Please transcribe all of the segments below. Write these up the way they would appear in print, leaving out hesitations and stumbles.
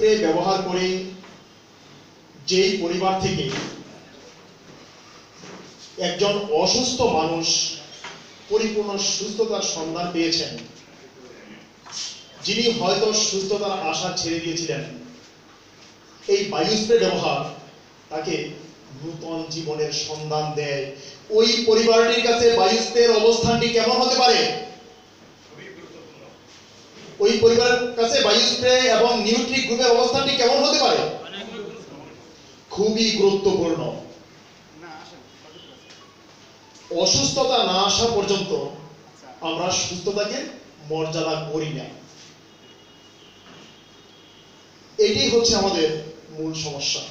Spray ব্যবহার করে যেই পরিবার থেকে একজন অসুস্থ মানুষ পরিপূর্ণ সুস্থতার সন্ধান পেয়েছেন, যিনি হয়তো সুস্থতার আশা ছেড়ে দিয়েছিলেন, এই বায়ু স্প্রে ব্যবহার তাকে নূতন জীবনের সন্ধান দেয়। ওই পরিবারটির কাছে বায়ু স্প্রের অবস্থানটি কেমন হতে পারে? ওই পরিবারের কাছে বায়ু স্প্রে এবং নিউট্রি গ্রুপের অবস্থানটি কেমন হতে পারে? খুবই গুরুত্বপূর্ণ। অসুস্থতা না আসা পর্যন্ত আমরা সুস্থতাকে মর্যাদা করি না। এটাই হচ্ছে আমাদের মূল সমস্যা।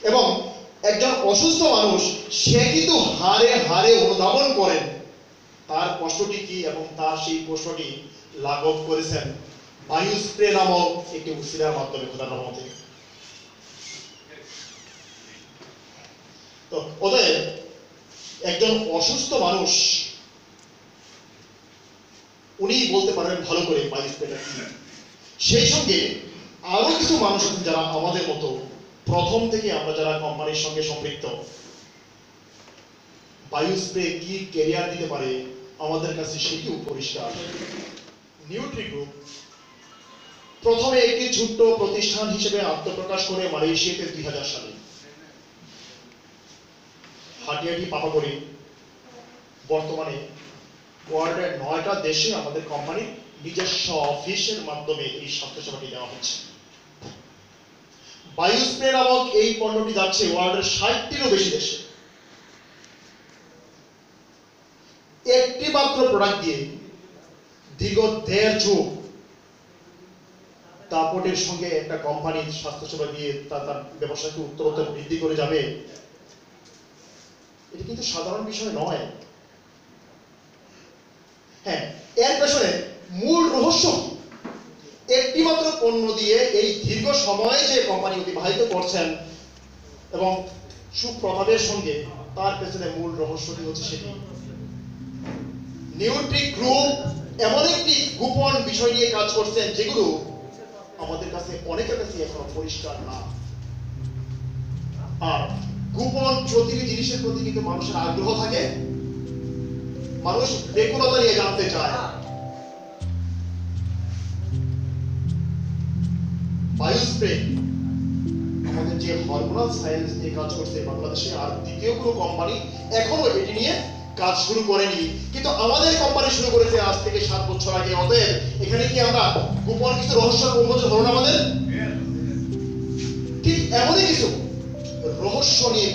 এবং একজন অসুস্থ মানুষ সে কিন্তু হারে হারে অনুধাবন করেন তার কষ্টটি কি, এবং তার সেই কষ্টটি লাঘব করেছেন বায়ু স্প্রে নামক একটি উসিলার মাধ্যমে, খোদার রহমতে। তো অতএব একজন অসুস্থ মানুষ উনি বলতে পারবেন ভালো করে বায়ু স্প্রেটা কি। সেই সঙ্গে আরো কিছু মানুষ আছেন যারা আমাদের মতো প্রথম থেকে আমরা যারা কোম্পানির সঙ্গে সম্পৃক্ত, বায়ু স্প্রে কি ক্যারিয়ার দিতে পারে আমাদের কাছে সেটিও পরিষ্কার। নিউট্রি গ্রুপ প্রথমে একটি ছোট্ট প্রতিষ্ঠান হিসেবে আত্মপ্রকাশ করে মালয়েশিয়াতে 2000 সালে। হাটিয়াটি পাপা করে বর্তমানে ওয়ার্ল্ডের 9টা দেশে আমাদের কোম্পানির নিজস্ব অফিসের মাধ্যমে এই স্বাস্থ্যসেবাটি দেওয়া হচ্ছে। বায়ু স্প্রে নামক এই পণ্যটি যাচ্ছে ওয়ার্ল্ডের 60টিরও বেশি দেশে। একটি মাত্র প্রোডাক্ট দিয়ে দীর্ঘ 1.5 যুগ দাপটের সঙ্গে একটা কোম্পানির স্বাস্থ্যসেবা দিয়ে তার ব্যবসাকে উত্তরোত্তর বৃদ্ধি করে যাবে, এটা কিন্তু সাধারণ বিষয় নয়। হ্যাঁ, এর পেছনে মূল রহস্য একটি মাত্র পণ্য দিয়ে এই দীর্ঘ সময় যে কোম্পানি অতিবাহিত করছেন এবং সুপ্রভাবের সঙ্গে, তার পেছনে মূল রহস্যটি হচ্ছে সেটি নিউট্রি গ্রুপ এমন একটি গোপন বিষয় নিয়ে কাজ করছেন যেগুলো আমাদের কাছে অনেকের কাছে এখনো পরিষ্কার না। আর গোপন প্রতিটি জিনিসের প্রতি কিন্তু মানুষের আগ্রহ থাকে, মানুষ ব্যাকুলতা নিয়ে জানতে চায়। বায়ু স্প্রে আমাদের যে হরমোনাল সায়েন্স নিয়ে কাজ করছে বাংলাদেশে, আর দ্বিতীয় কোনো কোম্পানি এখনো এটি নিয়ে কাজ শুরু করেনি, কিন্তু আমাদের কোম্পানি শুরু করেছে আজ থেকে 7 বছর আগে। অতএব এখানে কি আমরা গোপন কিছু রহস্য উন্মোচন হলো না আমাদের? ঠিক এমনই কিছু রহস্য নিয়ে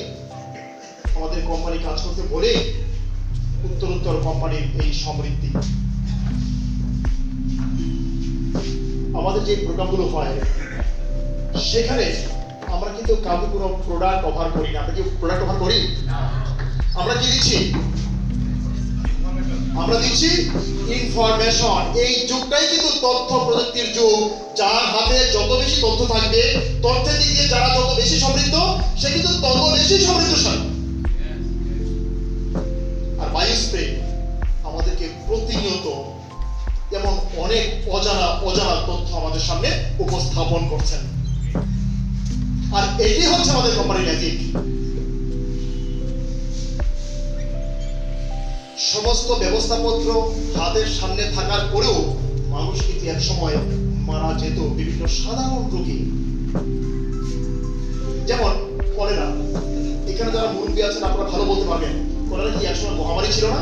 আমাদের কোম্পানি কাজ করতে বলে উত্তরোত্তর কোম্পানির এই সমৃদ্ধি। আমাদের যে প্রোগ্রামগুলো হয় সেখানে আমরা কিন্তু কাউকে কোনো প্রোডাক্ট অফার করি না। আমরা কি প্রোডাক্ট অফার করি? আমরা কি দিচ্ছি? আমরা দিচ্ছি ইনফরমেশন। এই যুগটাই কিন্তু তথ্য প্রযুক্তির যুগ। যার হাতে যত বেশি তথ্য থাকবে, তথ্যের দিক দিয়ে যারা যত বেশি সমৃদ্ধ, সে কিন্তু তত বেশি সমৃদ্ধশালী। আর বায়ু স্প্রে আমাদেরকে প্রতিনিয়ত এমন অনেক অজানা তথ্য আমাদের সামনে উপস্থাপন করছেন। আর এটি হচ্ছে আমাদের কোম্পানির ম্যাজিক। সমস্ত ব্যবস্থাপত্র হাতের সামনে থাকার পরেও মানুষ কিন্তু এক সময় মারা যেত বিভিন্ন সাধারণ রোগে, যেমন কলেরা। এখানে যারা মুরব্বী আছেন আপনারা ভালো বলতে পারবেন, কলেরা কি একসময় মহামারী ছিল না?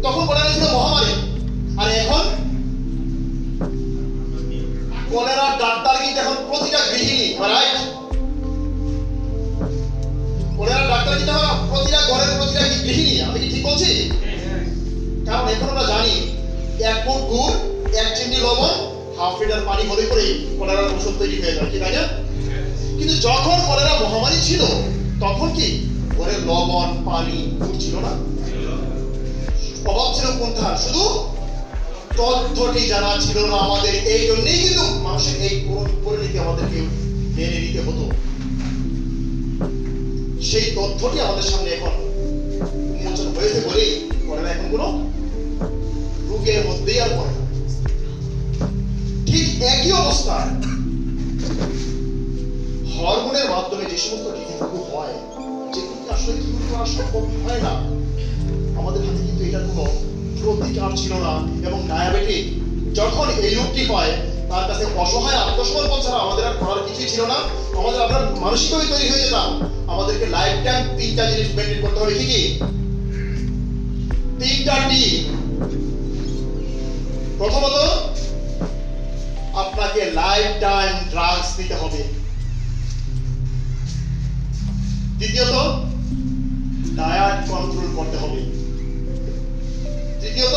তখন কলেরা ছিল মহামারী। আর এখন কলেরা ডাক্তার কিন্তু এখন প্রতিটা গৃহিণী, রাইট? কলেরা ডাক্তার কিন্তু এখন প্রতিটা ঘরের প্রতিটা গৃহিণী। আমি কি ঠিক বলছি? কারণ এখন আমরা জানি 1 ফুট গুড়, 1 চিমটি লবণ, হাফ লিটার পানি হলে করেই কলেরার ওষুধ তৈরি হয়ে যায়, কি তাই না? কিন্তু যখন কলেরা মহামারী ছিল তখন কি ঘরে লবণ, পানি, গুড় ছিল না? অভাব ছিল কোনটা? শুধু তথ্যটি জানা ছিল না আমাদের। এই জন্যই কিন্তু মানুষের এই পরিণতি আমাদেরকে মেনে নিতে হতো। সেই তথ্যটি আমাদের সামনে এখন উন্মোচন হয়েছে বলেই কলেরা এখন কোনো রোগের মধ্যেই আর পড়ে না। ঠিক একই অবস্থা সমস্ত ডিজিজগুলো হয়, যেগুলো আসলে কিউর করা সম্ভব হয় না, আমাদের হাতে কিন্তু এটার কোনো প্রতিকার ছিল না। এবং ডায়াবেটিক যখন এই রোগটি হয়, তার কাছে অসহায় আত্মসমর্পণ ছাড়া আমাদের আর করার কিছুই ছিল না। আমরা মানসিকভাবে তৈরি হয়ে যেতাম, আমাদেরকে লাইফ টাইম 3টা জিনিস মেনটেন করতে হবে। কি 3টা টি? প্রথমত, আপনাকে লাইফ টাইম ড্রাগস নিতে হবে। দ্বিতীয়ত, ডায়েট কন্ট্রোল করতে হবে। তৃতীয়ত,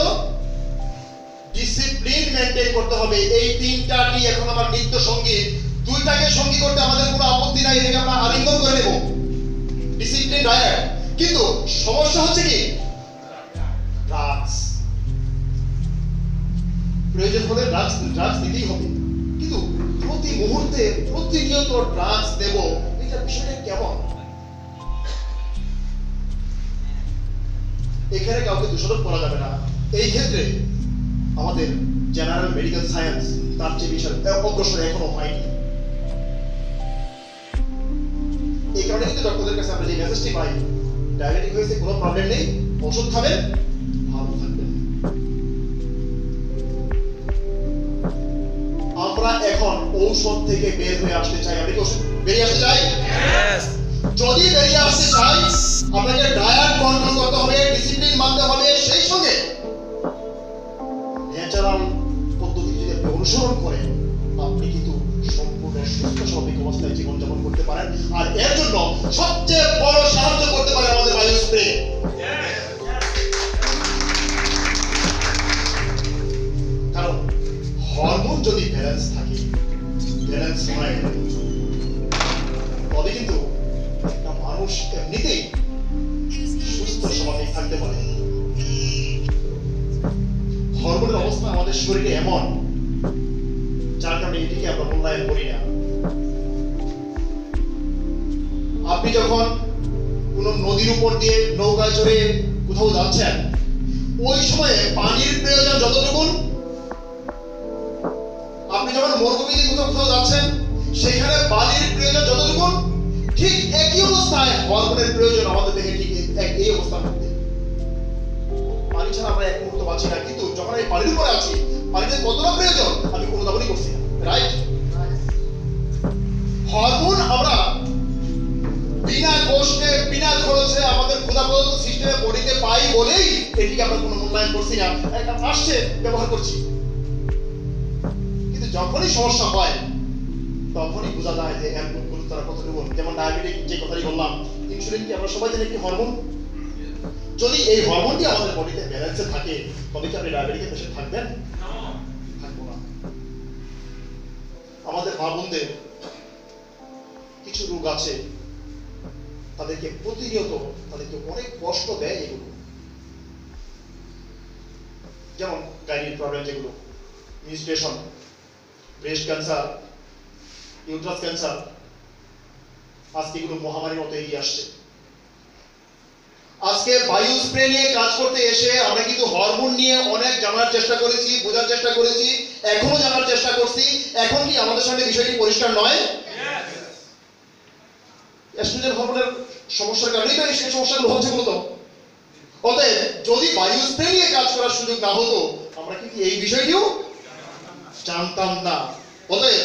ডিসিপ্লিন মেনটেন করতে হবে। এই 3টা টি এখন আমার নিত্য সঙ্গী। 2টাকে সঙ্গী করতে আমাদের কোনো আপত্তি নাই, এটাকে আমরা আলিঙ্গন করে নেব, ডিসিপ্লিন, ডায়েট। কিন্তু সমস্যা হচ্ছে কি, ড্রাগস। প্রয়োজন হলে ড্রাগস নিতেই হবে, কিন্তু প্রতি মুহূর্তে প্রতিনিয়ত ড্রাগস দেব, এটা বিষয়টা কেমন? এখানে কাউকে দোষারোপ করা যাবে না। এই ক্ষেত্রে আমাদের জেনারেল মেডিকেল সায়েন্স তার যে বিষয় অগ্রসর এখনো হয়নি। এই কারণে কিন্তু ডক্টরদের কাছে আমরা যে মেসেজটি পাই, ডায়াবেটিক হয়েছে, কোনো প্রবলেম নেই, ওষুধ খাবেন, ভালো থাকবেন। আমরা এখন ঔষধ থেকে বের হয়ে আসতে চাই। আপনি কি বেরিয়ে আসতে চাই? যদি বেরিয়ে আসতে চাই, আপনাকে ডায়েট কন্ট্রোল করতে হবে, ডিসিপ্লিন মানতে হবে, সেই সঙ্গে ন্যাচারাল পদ্ধতি যদি আপনি অনুসরণ করেন, আপনি কিন্তু সম্পূর্ণ সুস্থ স্বাভাবিক অবস্থায় জীবনযাপন করতে পারেন। আর এর জন্য সবচেয়ে বড় সাহায্য করতে পারে আমাদের বায়ু স্প্রে। কারণ হরমোন যদি ব্যালেন্স থাকে, ব্যালেন্স হয়, তবে কিন্তু একটা মানুষ এমনিতেই সুস্থ স্বাভাবিক থাকতে পারে। হরমোনের অবস্থা আমাদের শরীরে এমন, যার কারণে এটিকে আমরা মূল্যায়ন করি না। আপনি যখন কোন নদীর উপর দিয়ে নৌকায় চড়ে কোথাও যাচ্ছেন, ওই সময়ে পানির প্রয়োজন যতটুকু, আপনি যখন মরুভূমিতে কোথাও যাচ্ছেন, সেখানে পানির প্রয়োজন যতটুকু, ঠিক একই অবস্থায় হরমোনের প্রয়োজন আমাদের দেখে ঠিক এই অবস্থার মধ্যে। পানি ছাড়া আমরা এক মুহূর্ত বাঁচি না, কিন্তু যখন আমি পানির উপরে আছি, পানিতে কতটা প্রয়োজন আমি অনুধাবনই করছি না, রাইট? হরমোন আমরা বিনা কষ্টে, বিনা খরচে আমাদের ক্ষুধাপ্রদত্ত সিস্টেমে বডিতে পাই বলেই এটিকে আমরা কোনো মূল্যায়ন করছি না, একটা আসছে ব্যবহার করছি। কিন্তু যখনই সমস্যা হয়, তখনই বোঝা যায় যে এর গুরুত্বটা কতটুকু। যেমন ডায়াবেটিক যে কথাই বললাম, ইনসুলিন কি আমরা সবাই জানি একটি হরমোন। যদি এই হরমোনটি আমাদের বডিতে ব্যালেন্সে থাকে, তবে কি আপনি ডায়াবেটিকের পেশেন্ট থাকবেন? থাকবো না। আমাদের মা বোনদের কিছু রোগ আছে, তাদেরকে প্রতিনিয়ত তাদেরকে অনেক কষ্ট দেয় এগুলো। যেমন গাইনিক প্রবলেম, যেগুলো menstruation, breast cancer, uterus cancer, আজকে এগুলো মহামারীর মতো এগিয়ে আসছে। আজকে বায়ু স্প্রে নিয়ে কাজ করতে এসে আমরা কিন্তু হরমোন নিয়ে অনেক জানার চেষ্টা করেছি, বোঝার চেষ্টা করেছি, এখনো জানার চেষ্টা করছি। এখন কি আমাদের সামনে বিষয়টি পরিষ্কার নয়? এস্ট্রোজেন হরমোনের সমস্যার কারণেই তো এই সমস্যাগুলো হচ্ছে মূলত। অতএব যদি বায়ু স্প্রে নিয়ে কাজ করার সুযোগ না হতো, আমরা কিন্তু এই বিষয়টিও জানতাম না। অতএব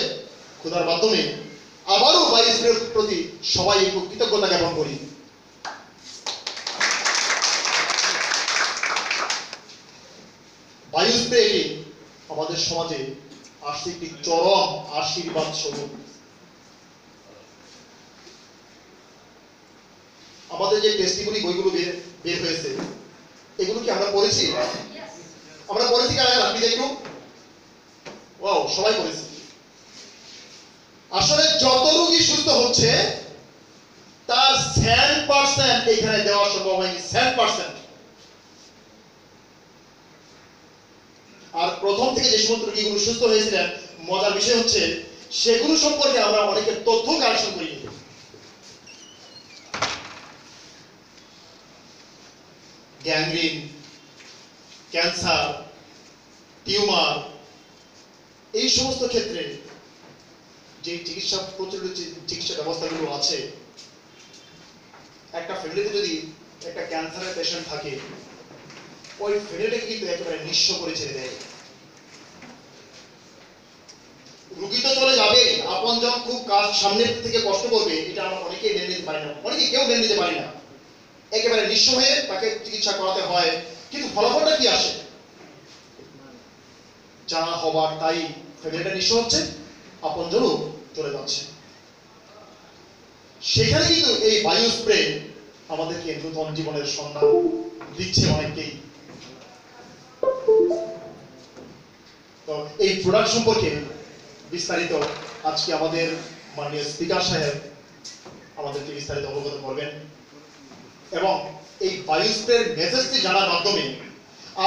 খোদার মাধ্যমে আবারও বায়ু স্প্রের প্রতি সবাই একটু কৃতজ্ঞতা জ্ঞাপন করি। বায়ু স্প্রে আমাদের সমাজে আসছে একটি চরম আশীর্বাদ স্বরূপ। আমাদের যে টেস্টিমনি বইগুলো বের হয়েছে, এগুলো কি আমরা পড়েছি? আমরা পড়েছি কারা? আপনি দেখুন, ওয়াও, সবাই পড়েছি। আসলে যত রোগী সুস্থ হচ্ছে, তার 7% এখানে দেওয়া সম্ভব হয়নি, 7%। আর প্রথম থেকে যে সমস্ত রোগীগুলো সুস্থ হয়েছিলেন, মজার বিষয় হচ্ছে সেগুলো সম্পর্কে আমরা অনেকের তথ্য কালেকশন করিনি। গ্যাংগ্রিন, ক্যান্সার, টিউমার, এই সমস্ত ক্ষেত্রে যে চিকিৎসা প্রচলিত চিকিৎসা ব্যবস্থাগুলো আছে, একটা ফ্যামিলিতে যদি একটা ক্যান্সারের পেশেন্ট থাকে, ওই ফ্যামিলিটাকে কিন্তু একেবারে নিঃস্ব করে ছেড়ে দেয়। রুগী তো চলে যাবে, আপনজন খুব কাজ সামনে থেকে কষ্ট করবে, এটা আমরা অনেকেই মেনে নিতে পারি না, অনেকে কেউ মেনে নিতে পারি না। একেবারে নিঃস্ব হয়ে তাকে চিকিৎসা করাতে হয়, কিন্তু ফলাফলটা কি আসে? যা হবার তাই, ফ্যামিলিটা নিঃস্ব হচ্ছে, আপনজনও চলে যাচ্ছে। সেখানে কিন্তু এই বায়ু স্প্রে আমাদেরকে নতুন জীবনের সন্ধান দিচ্ছে অনেককেই। তো এই প্রোডাক্ট সম্পর্কে বিস্তারিত আজকে আমাদের মাননীয় স্পিকার সাহেব আমাদেরকে বিস্তারিত অবগত করবেন, এবং এই বায়ু স্প্রের মেসেজটি জানার মাধ্যমে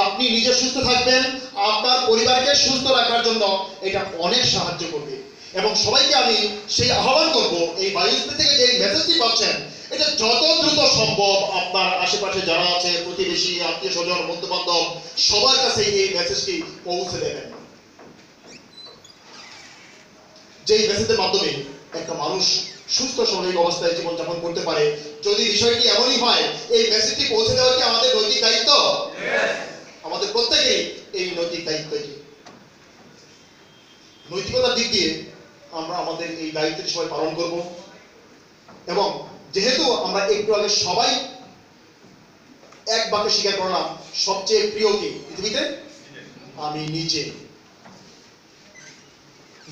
আপনি নিজে সুস্থ থাকবেন, আপনার পরিবারকে সুস্থ রাখার জন্য এটা অনেক সাহায্য করবে। এবং সবাইকে আমি সেই আহ্বান করব, এই বায়ু স্প্রে থেকে যে মেসেজটি পাচ্ছেন, এটা যত দ্রুত সম্ভব আপনার আশেপাশে যারা আছে, প্রতিবেশী, আত্মীয় স্বজন, বন্ধু বান্ধব, সবার কাছে এই মেসেজটি পৌঁছে দেবেন। যেই মেসেজের মাধ্যমে একটা মানুষ সুস্থ স্বাভাবিক অবস্থায় জীবনযাপন করতে পারে। যদি বিষয়টি এমনই হয়, এই মেসেজটি পৌঁছে দেওয়া কি আমাদের নৈতিক দায়িত্ব? আমাদের প্রত্যেকেরই এই নৈতিক দায়িত্ব। নৈতিকতার দিক দিয়ে আমরা আমাদের এই দায়িত্বটি সবাই পালন করব। এবং যেহেতু আমরা একটু আগে সবাই এক বাক্যে স্বীকার করলাম, সবচেয়ে প্রিয় কি পৃথিবীতে? আমি নিজে।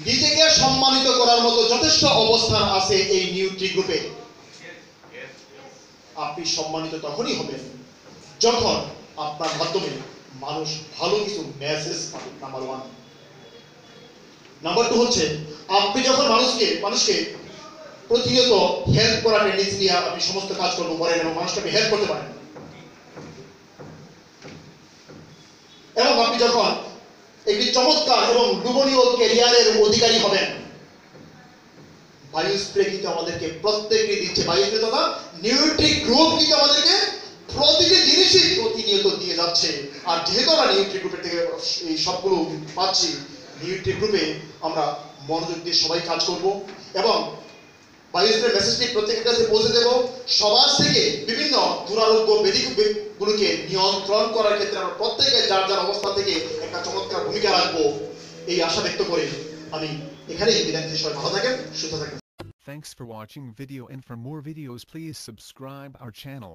নিজেকে সম্মানিত করার মতো যথেষ্ট অবস্থান আছে এই নিউট্রি গ্রুপে। আপনি সম্মানিত তখনই হবেন যখন আপনার মাধ্যমে মানুষ ভালো কিছু মেসেজ পাবে। নাম্বার 1। নাম্বার 2 হচ্ছে, আপনি যখন মানুষকে প্রতিনিয়ত হেল্প করার টেন্ডেন্সি নিয়ে আপনি সমস্ত কাজকর্ম করেন এবং মানুষকে আপনি হেল্প করতে পারেন, এবং আপনি যখন একটি চমৎকার এবং লোভনীয় ক্যারিয়ারের অধিকারী হবেন, বায়ু স্প্রে কিন্তু আমাদেরকে প্রত্যেকটি দিচ্ছে। বায়ু স্প্রে তথা নিউট্রি গ্রুপ কিন্তু আমাদেরকে প্রতিটি জিনিসই প্রতিনিয়ত দিয়ে যাচ্ছে। আর যেহেতু আমরা নিউট্রি গ্রুপের থেকে এই সবগুলো পাচ্ছি, নিউট্রি গ্রুপে আমরা মনোযোগ দিয়ে সবাই কাজ করব এবং বায়ু স্প্রে মেসেজটি প্রত্যেকের কাছে পৌঁছে দেব। সমাজ থেকে বিভিন্ন দুরারোগ্য ব্যাধিগুলোকে নিয়ন্ত্রণ করার ক্ষেত্রে আমরা প্রত্যেকে যার যার অবস্থা থেকে একটা চমৎকার ভূমিকা রাখবো, এই আশা ব্যক্ত করে আমি এখানেই বিদায় নিচ্ছি। সবাই ভালো থাকেন, সুস্থ থাকেন। Thanks for watching video, and for more videos please subscribe our channel.